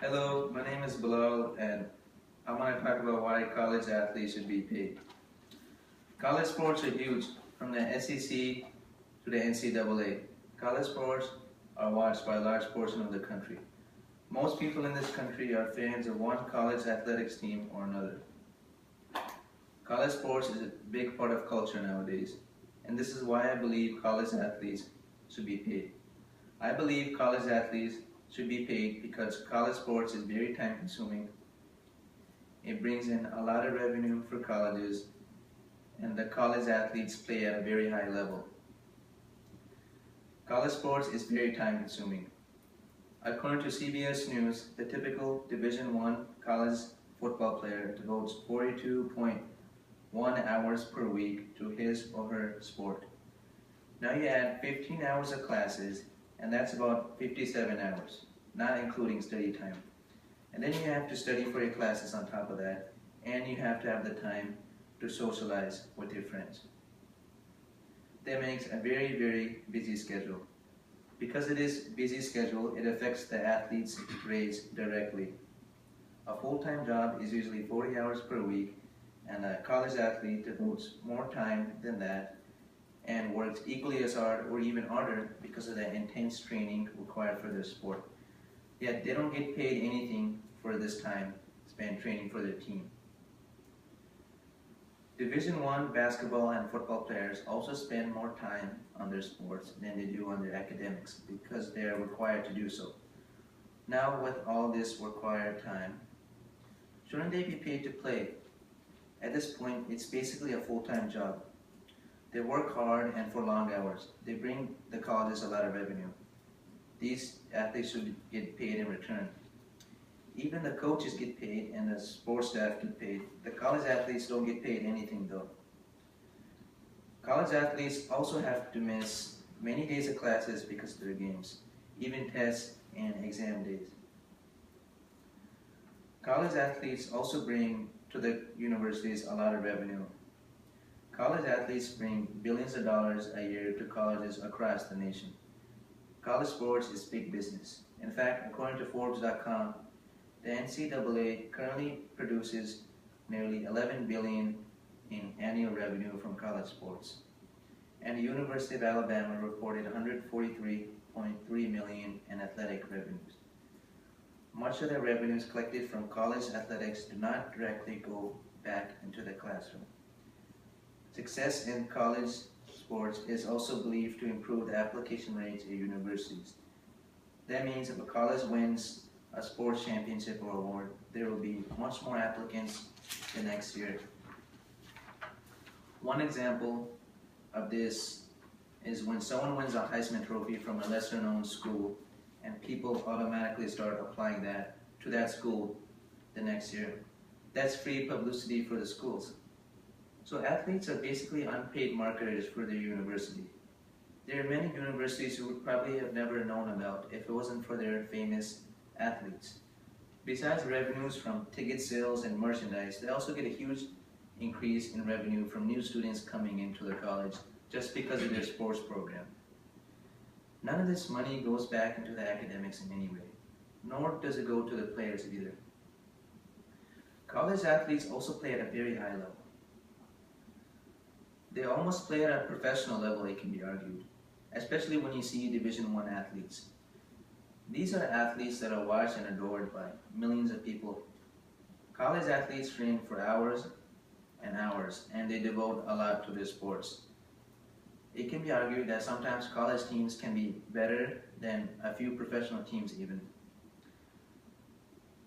Hello, my name is Bilal and I want to talk about why college athletes should be paid. College sports are huge, from the SEC to the NCAA. College sports are watched by a large portion of the country. Most people in this country are fans of one college athletics team or another. College sports is a big part of culture nowadays, and this is why I believe college athletes should be paid. I believe college athletes should be paid because college sports is very time consuming. It brings in a lot of revenue for colleges, and the college athletes play at a very high level. College sports is very time consuming. According to CBS News, the typical Division I college football player devotes 42.1 hours per week to his or her sport. Now you add 15 hours of classes, and that's about 57 hours, not including study time. And then you have to study for your classes on top of that, and you have to have the time to socialize with your friends. That makes a very, very busy schedule. Because it is busy schedule, it affects the athlete's grades directly. A full-time job is usually 40 hours per week, and a college athlete devotes more time than that and works equally as hard or even harder because of the intense training required for their sport. Yet they don't get paid anything for this time spent training for their team. Division I basketball and football players also spend more time on their sports than they do on their academics because they are required to do so. Now with all this required time, shouldn't they be paid to play? At this point, it's basically a full-time job. They work hard and for long hours. They bring the colleges a lot of revenue. These athletes should get paid in return. Even the coaches get paid and the sports staff get paid. The college athletes don't get paid anything though. College athletes also have to miss many days of classes because of their games, even tests and exam days. College athletes also bring to the universities a lot of revenue. College athletes bring billions of dollars a year to colleges across the nation. College sports is big business. In fact, according to Forbes.com, the NCAA currently produces nearly $11 billion in annual revenue from college sports. And the University of Alabama reported $143.3 million in athletic revenues. Much of the revenues collected from college athletics do not directly go back into the classroom. Success in college sports is also believed to improve the application rates at universities. That means if a college wins a sports championship or award, there will be much more applicants the next year. One example of this is when someone wins a Heisman Trophy from a lesser known school and people automatically start applying that to that school the next year. That's free publicity for the schools. So athletes are basically unpaid marketers for their university. There are many universities who would probably have never known about if it wasn't for their famous athletes. Besides revenues from ticket sales and merchandise, they also get a huge increase in revenue from new students coming into the college just because of their sports program. None of this money goes back into the academics in any way, nor does it go to the players either. College athletes also play at a very high level. They almost play at a professional level, it can be argued, especially when you see Division I athletes. These are athletes that are watched and adored by millions of people. College athletes train for hours and hours, and they devote a lot to their sports. It can be argued that sometimes college teams can be better than a few professional teams even.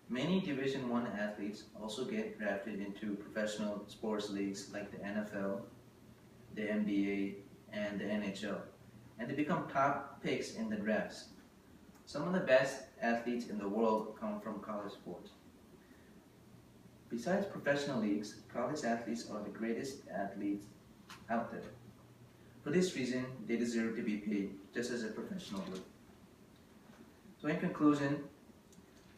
Many Division I athletes also get drafted into professional sports leagues like the NFL, the NBA, and the NHL, and they become top picks in the drafts. Some of the best athletes in the world come from college sports. Besides professional leagues, college athletes are the greatest athletes out there. For this reason, they deserve to be paid just as a professional would. So in conclusion,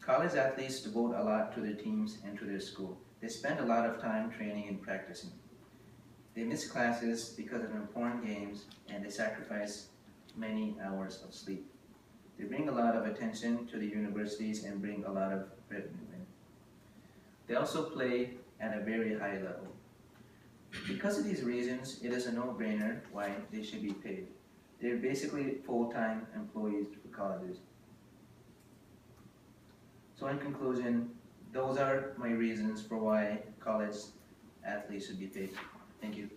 college athletes devote a lot to their teams and to their school. They spend a lot of time training and practicing. They miss classes because of important games, and they sacrifice many hours of sleep. They bring a lot of attention to the universities and bring a lot of revenue in. They also play at a very high level. Because of these reasons, it is a no-brainer why they should be paid. They're basically full-time employees for colleges. So in conclusion, those are my reasons for why college athletes should be paid. Thank you.